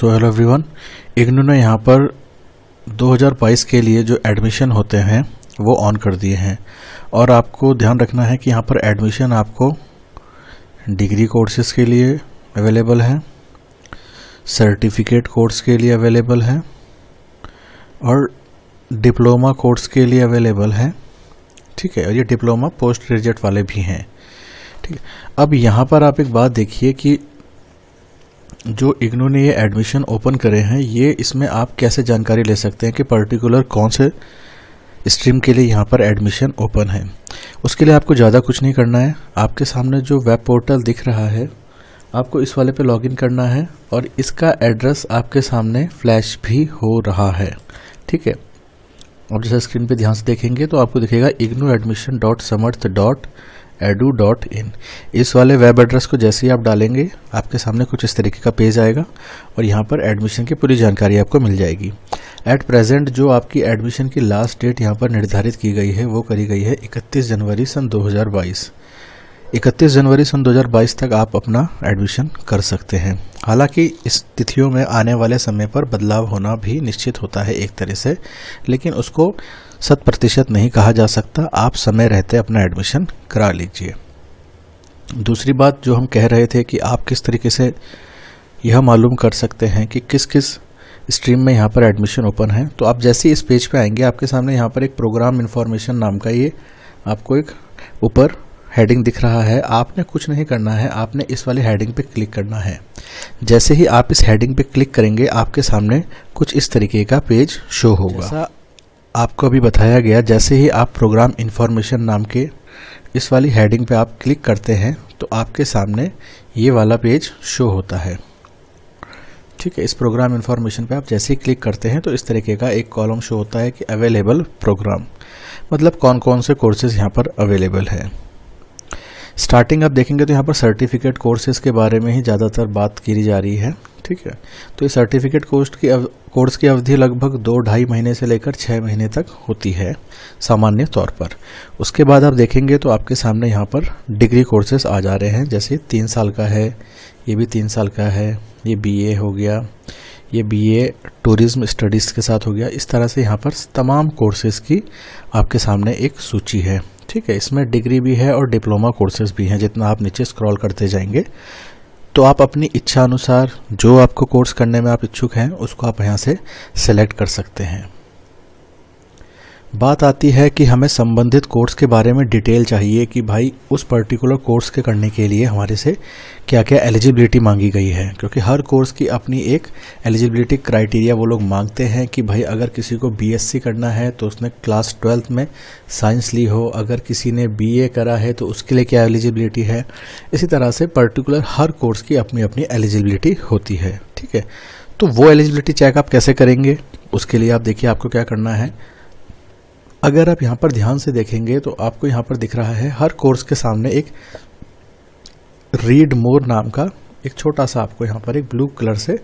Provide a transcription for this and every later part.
So hello everyone, IGNOU ने यहाँ पर 2022 के लिए जो एडमिशन होते हैं वो ऑन कर दिए हैं। और आपको ध्यान रखना है कि यहाँ पर एडमिशन आपको डिग्री कोर्सेज़ के लिए अवेलेबल है, सर्टिफिकेट कोर्स के लिए अवेलेबल है और डिप्लोमा कोर्स के लिए अवेलेबल है। ठीक है, और ये डिप्लोमा पोस्ट ग्रेजुएट वाले भी हैं। ठीक है, अब यहाँ पर आप एक बात देखिए कि जो इग्नू ने ये एडमिशन ओपन करे हैं, ये इसमें आप कैसे जानकारी ले सकते हैं कि पर्टिकुलर कौन से स्ट्रीम के लिए यहाँ पर एडमिशन ओपन है। उसके लिए आपको ज़्यादा कुछ नहीं करना है। आपके सामने जो वेब पोर्टल दिख रहा है, आपको इस वाले पे लॉगिन करना है और इसका एड्रेस आपके सामने फ्लैश भी हो रहा है। ठीक है, अब जैसे स्क्रीन पे ध्यान से देखेंगे तो आपको दिखेगा ignuadmission.samarth.edu.in। इस वाले वेब एड्रेस को जैसे ही आप डालेंगे आपके सामने कुछ इस तरीके का पेज आएगा और यहाँ पर एडमिशन की पूरी जानकारी आपको मिल जाएगी। एट प्रेजेंट जो आपकी एडमिशन की लास्ट डेट यहाँ पर निर्धारित की गई है वो करी गई है 31 जनवरी सन 2022। 31 जनवरी सन 2022 तक आप अपना एडमिशन कर सकते हैं। हालांकि इस तिथियों में आने वाले समय पर बदलाव होना भी निश्चित होता है एक तरह से, लेकिन उसको 100% नहीं कहा जा सकता। आप समय रहते अपना एडमिशन करा लीजिए। दूसरी बात जो हम कह रहे थे कि आप किस तरीके से यह मालूम कर सकते हैं कि किस किस स्ट्रीम में यहाँ पर एडमिशन ओपन है, तो आप जैसे ही इस पेज पे आएंगे आपके सामने यहाँ पर एक प्रोग्राम इन्फॉर्मेशन नाम का ये आपको एक ऊपर हेडिंग दिख रहा है। आपने कुछ नहीं करना है, आपने इस वाली हेडिंग पे क्लिक करना है। जैसे ही आप इस हेडिंग पे क्लिक करेंगे आपके सामने कुछ इस तरीके का पेज शो होगा। जैसा आपको अभी बताया गया, जैसे ही आप प्रोग्राम इन्फॉर्मेशन नाम के इस वाली हेडिंग पे आप क्लिक करते हैं तो आपके सामने ये वाला पेज शो होता है। ठीक है, इस प्रोग्राम इन्फॉर्मेशन पे आप जैसे ही क्लिक करते हैं तो इस तरीके का एक कॉलम शो होता है कि अवेलेबल प्रोग्राम, मतलब कौन कौन से कोर्सेज यहाँ पर अवेलेबल है। स्टार्टिंग आप देखेंगे तो यहाँ पर सर्टिफिकेट कोर्सेज के बारे में ही ज़्यादातर बात की जा रही है। ठीक है, तो ये सर्टिफिकेट कोर्स की अवधि लगभग 2-2.5 महीने से लेकर 6 महीने तक होती है सामान्य तौर पर। उसके बाद आप देखेंगे तो आपके सामने यहाँ पर डिग्री कोर्सेज आ जा रहे हैं। जैसे 3 साल का है, ये भी 3 साल का है, ये BA हो गया, ये BA टूरिज्म स्टडीज़ के साथ हो गया। इस तरह से यहाँ पर तमाम कोर्सेज की आपके सामने एक सूची है। ठीक है, इसमें डिग्री भी है और डिप्लोमा कोर्सेज भी हैं। जितना आप नीचे स्क्रॉल करते जाएंगे तो आप अपनी इच्छा अनुसार जो आपको कोर्स करने में आप इच्छुक हैं उसको आप यहाँ से सेलेक्ट कर सकते हैं। बात आती है कि हमें संबंधित कोर्स के बारे में डिटेल चाहिए कि भाई उस पर्टिकुलर कोर्स के करने के लिए हमारे से क्या क्या एलिजिबिलिटी मांगी गई है, क्योंकि हर कोर्स की अपनी एक एलिजिबिलिटी क्राइटेरिया वो लोग मांगते हैं कि भाई अगर किसी को BSc करना है तो उसने क्लास 12th में साइंस ली हो, अगर किसी ने BA करा है तो उसके लिए क्या एलिजिबिलिटी है। इसी तरह से पर्टिकुलर हर कोर्स की अपनी अपनी एलिजिबिलिटी होती है। ठीक है, तो वो एलिजिबिलिटी चेक आप कैसे करेंगे, उसके लिए आप देखिए आपको क्या करना है। अगर आप यहाँ पर ध्यान से देखेंगे तो आपको यहाँ पर दिख रहा है हर कोर्स के सामने एक रीड मोर नाम का एक छोटा सा आपको यहाँ पर एक ब्लू कलर से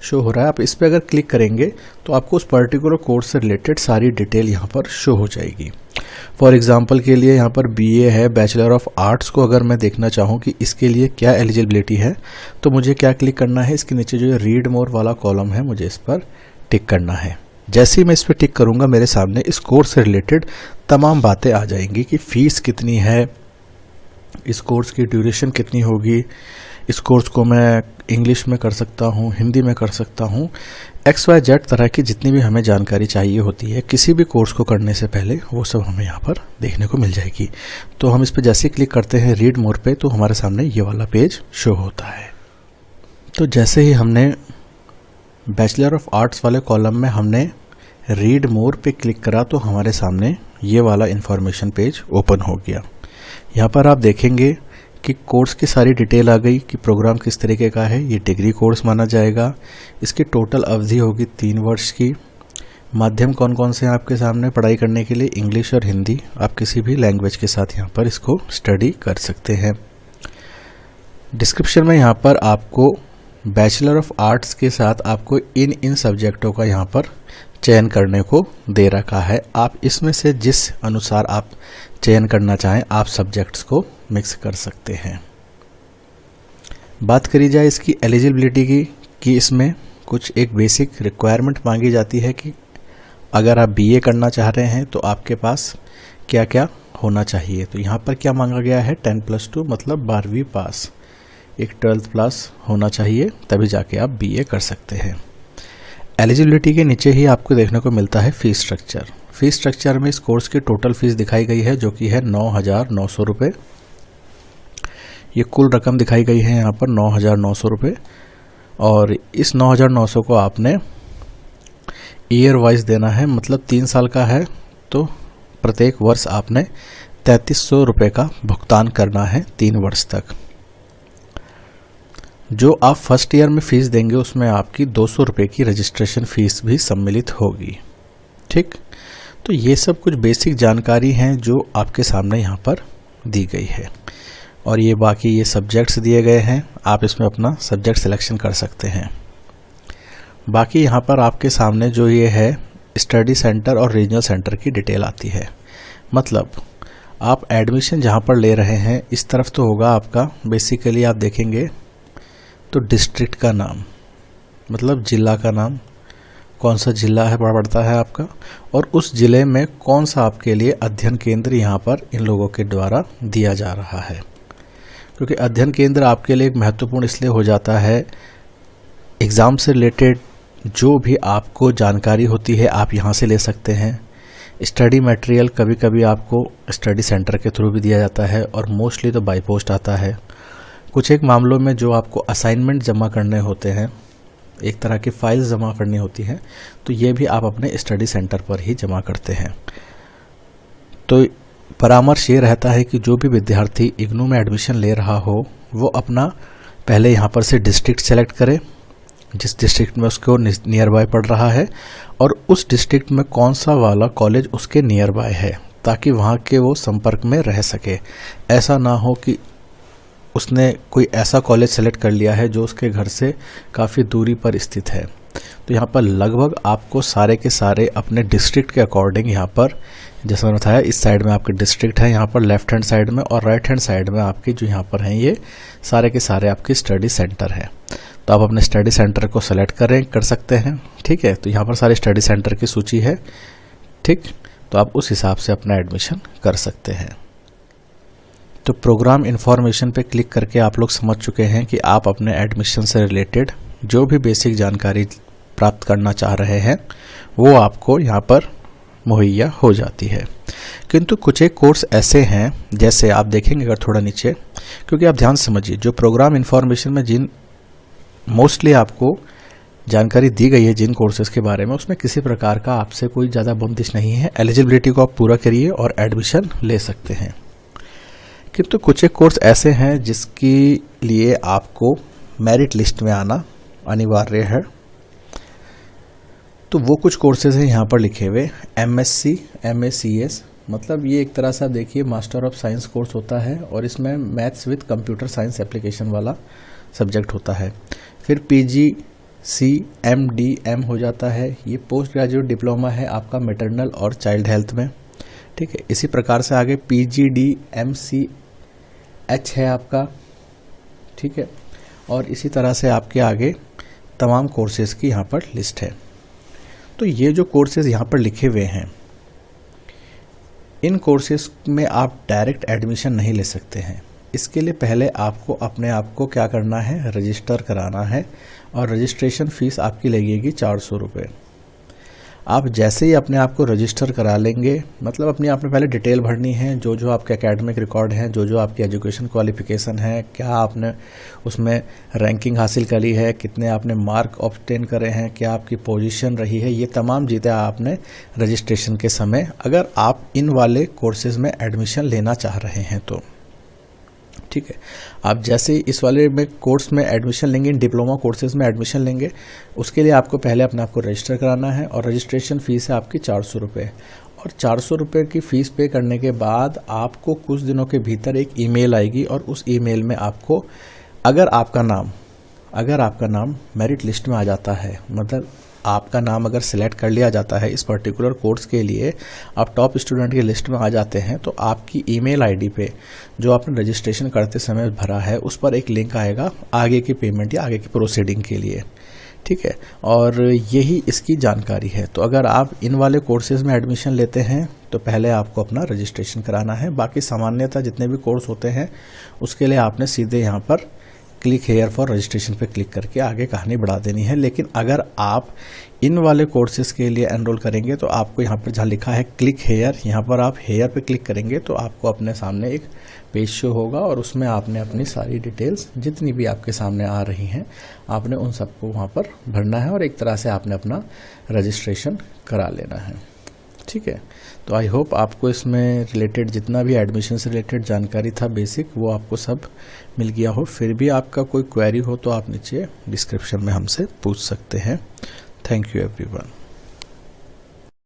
शो हो रहा है। आप इस पर अगर क्लिक करेंगे तो आपको उस पर्टिकुलर कोर्स से रिलेटेड सारी डिटेल यहाँ पर शो हो जाएगी। फॉर एग्जांपल के लिए यहाँ पर BA है, बैचलर ऑफ आर्ट्स को अगर मैं देखना चाहूँ कि इसके लिए क्या एलिजिबिलिटी है तो मुझे क्या क्लिक करना है, इसके नीचे जो रीड मोर वाला कॉलम है मुझे इस पर टिक करना है। जैसे ही मैं इस पर टिक करूंगा मेरे सामने इस कोर्स से रिलेटेड तमाम बातें आ जाएंगी कि फीस कितनी है, इस कोर्स की ड्यूरेशन कितनी होगी, इस कोर्स को मैं इंग्लिश में कर सकता हूँ, हिंदी में कर सकता हूँ, XYZ तरह की जितनी भी हमें जानकारी चाहिए होती है किसी भी कोर्स को करने से पहले वो सब हमें यहाँ पर देखने को मिल जाएगी। तो हम इस पर जैसे ही क्लिक करते हैं रीड मोर पे तो हमारे सामने ये वाला पेज शो होता है। तो जैसे ही हमने बैचलर ऑफ आर्ट्स वाले कॉलम में हमने रीड मोर पे क्लिक करा तो हमारे सामने ये वाला इन्फॉर्मेशन पेज ओपन हो गया। यहाँ पर आप देखेंगे कि कोर्स की सारी डिटेल आ गई कि प्रोग्राम किस तरीके का है। ये डिग्री कोर्स माना जाएगा, इसकी टोटल अवधि होगी 3 वर्ष की। माध्यम कौन कौन से हैं आपके सामने पढ़ाई करने के लिए, इंग्लिश और हिंदी। आप किसी भी लैंग्वेज के साथ यहाँ पर इसको स्टडी कर सकते हैं। डिस्क्रिप्शन में यहाँ पर आपको बैचलर ऑफ आर्ट्स के साथ आपको इन सब्जेक्टों का यहाँ पर चयन करने को दे रखा है। आप इसमें से जिस अनुसार आप चयन करना चाहें आप सब्जेक्ट्स को मिक्स कर सकते हैं। बात करी जाए इसकी एलिजिबिलिटी की कि इसमें कुछ एक बेसिक रिक्वायरमेंट मांगी जाती है कि अगर आप बीए करना चाह रहे हैं तो आपके पास क्या क्या होना चाहिए। तो यहाँ पर क्या मांगा गया है, 10+2 मतलब 12वीं पास, एक 12th प्लस होना चाहिए, तभी जाके आप बीए कर सकते हैं। एलिजिबिलिटी के नीचे ही आपको देखने को मिलता है फीस स्ट्रक्चर। फीस स्ट्रक्चर में इस कोर्स की टोटल फीस दिखाई गई है जो कि है 9,900 रुपये। ये कुल रकम दिखाई गई है यहाँ पर 9,900 रुपये, और इस 9,900 को आपने ईयर वाइज देना है, मतलब 3 साल का है तो प्रत्येक वर्ष आपने 3,300 रुपये का भुगतान करना है 3 वर्ष तक। जो आप फर्स्ट ईयर में फीस देंगे उसमें आपकी 200 रुपये की रजिस्ट्रेशन फीस भी सम्मिलित होगी। ठीक, तो ये सब कुछ बेसिक जानकारी हैं जो आपके सामने यहाँ पर दी गई है, और ये बाकी ये सब्जेक्ट्स दिए गए हैं, आप इसमें अपना सब्जेक्ट सिलेक्शन कर सकते हैं। बाकी यहाँ पर आपके सामने जो ये है स्टडी सेंटर और रीजनल सेंटर की डिटेल आती है, मतलब आप एडमिशन जहाँ पर ले रहे हैं इस तरफ तो होगा आपका, बेसिकली आप देखेंगे तो डिस्ट्रिक्ट का नाम, मतलब जिला का नाम, कौन सा जिला है पड़ता है आपका, और उस ज़िले में कौन सा आपके लिए अध्ययन केंद्र यहाँ पर इन लोगों के द्वारा दिया जा रहा है। क्योंकि अध्ययन केंद्र आपके लिए एक महत्वपूर्ण इसलिए हो जाता है, एग्ज़ाम से रिलेटेड जो भी आपको जानकारी होती है आप यहाँ से ले सकते हैं। स्टडी मटेरियल कभी कभी आपको स्टडी सेंटर के थ्रू भी दिया जाता है, और मोस्टली तो बाई पोस्ट आता है। कुछ एक मामलों में जो आपको असाइनमेंट जमा करने होते हैं, एक तरह की फाइल्स जमा करनी होती हैं, तो ये भी आप अपने स्टडी सेंटर पर ही जमा करते हैं। तो परामर्श ये रहता है कि जो भी विद्यार्थी इग्नू में एडमिशन ले रहा हो वो अपना पहले यहाँ पर से डिस्ट्रिक्ट सेलेक्ट करे, जिस डिस्ट्रिक्ट में उसको नियर बाय पड़ रहा है, और उस डिस्ट्रिक्ट में कौन सा वाला कॉलेज उसके नियर बाय है, ताकि वहाँ के वो संपर्क में रह सके। ऐसा ना हो कि उसने कोई ऐसा कॉलेज सेलेक्ट कर लिया है जो उसके घर से काफ़ी दूरी पर स्थित है। तो यहाँ पर लगभग आपको सारे के सारे अपने डिस्ट्रिक्ट के अकॉर्डिंग यहाँ पर, जैसा मैंने बताया, इस साइड में आपके डिस्ट्रिक्ट है यहाँ पर लेफ्ट हैंड साइड में, और राइट हैंड साइड में आपके जो यहाँ पर हैं ये सारे के सारे आपके स्टडी सेंटर हैं। तो आप अपने स्टडी सेंटर को सेलेक्ट कर सकते हैं। ठीक है, तो यहाँ पर सारे स्टडी सेंटर की सूची है। ठीक, तो आप उस हिसाब से अपना एडमिशन कर सकते हैं। तो प्रोग्राम इन्फॉर्मेशन पे क्लिक करके आप लोग समझ चुके हैं कि आप अपने एडमिशन से रिलेटेड जो भी बेसिक जानकारी प्राप्त करना चाह रहे हैं वो आपको यहाँ पर मुहैया हो जाती है। किंतु कुछ एक कोर्स ऐसे हैं, जैसे आप देखेंगे अगर थोड़ा नीचे, क्योंकि आप ध्यान समझिए, जो प्रोग्राम इन्फॉर्मेशन में जिन मोस्टली आपको जानकारी दी गई है जिन कोर्सेज के बारे में, उसमें किसी प्रकार का आपसे कोई ज़्यादा बंदिश नहीं है। एलिजिबिलिटी को आप पूरा करिए और एडमिशन ले सकते हैं। किंतु कुछ एक कोर्स ऐसे हैं जिसके लिए आपको मेरिट लिस्ट में आना अनिवार्य है। तो वो कुछ कोर्सेज हैं यहाँ पर लिखे हुए, MSc MACS, मतलब ये एक तरह से आप देखिए मास्टर ऑफ साइंस कोर्स होता है, और इसमें maths with computer science application वाला सब्जेक्ट होता है। फिर PGC MDM हो जाता है, ये पोस्ट ग्रेजुएट डिप्लोमा है आपका मैटरनल और चाइल्ड हेल्थ में। ठीक है, इसी प्रकार से आगे PGDMCH है आपका। ठीक है, और इसी तरह से आपके आगे तमाम कोर्सेज की यहाँ पर लिस्ट है। तो ये जो कोर्सेज यहाँ पर लिखे हुए हैं, इन कोर्सेज में आप डायरेक्ट एडमिशन नहीं ले सकते हैं। इसके लिए पहले आपको अपने आप को क्या करना है, रजिस्टर कराना है, और रजिस्ट्रेशन फ़ीस आपकी लगेगी 400 रुपये। आप जैसे ही अपने आप को रजिस्टर करा लेंगे, मतलब अपनी आपने पहले डिटेल भरनी है, जो जो आपके एकेडमिक रिकॉर्ड हैं, जो जो आपकी एजुकेशन क्वालिफिकेशन है, क्या आपने उसमें रैंकिंग हासिल करी है, कितने आपने मार्क ऑब्टेन करे हैं, क्या आपकी पोजीशन रही है, ये तमाम चीज़ें आपने रजिस्ट्रेशन के समय, अगर आप इन वाले कोर्सेज़ में एडमिशन लेना चाह रहे हैं तो। ठीक है, आप जैसे इस वाले में कोर्स में एडमिशन लेंगे, इन डिप्लोमा कोर्सेज में एडमिशन लेंगे, उसके लिए आपको पहले अपने आप को रजिस्टर कराना है, और रजिस्ट्रेशन फ़ीस है आपकी 400 रुपये। और 400 रुपये की फ़ीस पे करने के बाद आपको कुछ दिनों के भीतर एक ईमेल आएगी, और उस ईमेल में आपको अगर आपका नाम मेरिट लिस्ट में आ जाता है, मतलब आपका नाम अगर सिलेक्ट कर लिया जाता है इस पर्टिकुलर कोर्स के लिए, आप टॉप स्टूडेंट की लिस्ट में आ जाते हैं, तो आपकी ईमेल आईडी पे जो आपने रजिस्ट्रेशन करते समय भरा है उस पर एक लिंक आएगा आगे की पेमेंट या आगे की प्रोसीडिंग के लिए। ठीक है, और यही इसकी जानकारी है। तो अगर आप इन वाले कोर्सेज़ में एडमिशन लेते हैं तो पहले आपको अपना रजिस्ट्रेशन कराना है। बाकी सामान्यतः जितने भी कोर्स होते हैं उसके लिए आपने सीधे यहाँ पर क्लिक हेयर फॉर रजिस्ट्रेशन पे क्लिक करके आगे कहानी बढ़ा देनी है। लेकिन अगर आप इन वाले कोर्सेज के लिए एनरोल करेंगे तो आपको यहाँ पर जहाँ लिखा है क्लिक हेयर, यहाँ पर आप हेयर पे क्लिक करेंगे तो आपको अपने सामने एक पेज शो होगा और उसमें आपने अपनी सारी डिटेल्स जितनी भी आपके सामने आ रही हैं आपने उन सबको वहाँ पर भरना है और एक तरह से आपने अपना रजिस्ट्रेशन करा लेना है। ठीक है, तो आई होप आपको इसमें रिलेटेड जितना भी एडमिशन से रिलेटेड जानकारी था बेसिक, वो आपको सब मिल गया हो। फिर भी आपका कोई क्वेरी हो तो आप नीचे डिस्क्रिप्शन में हमसे पूछ सकते हैं। Thank you everyone.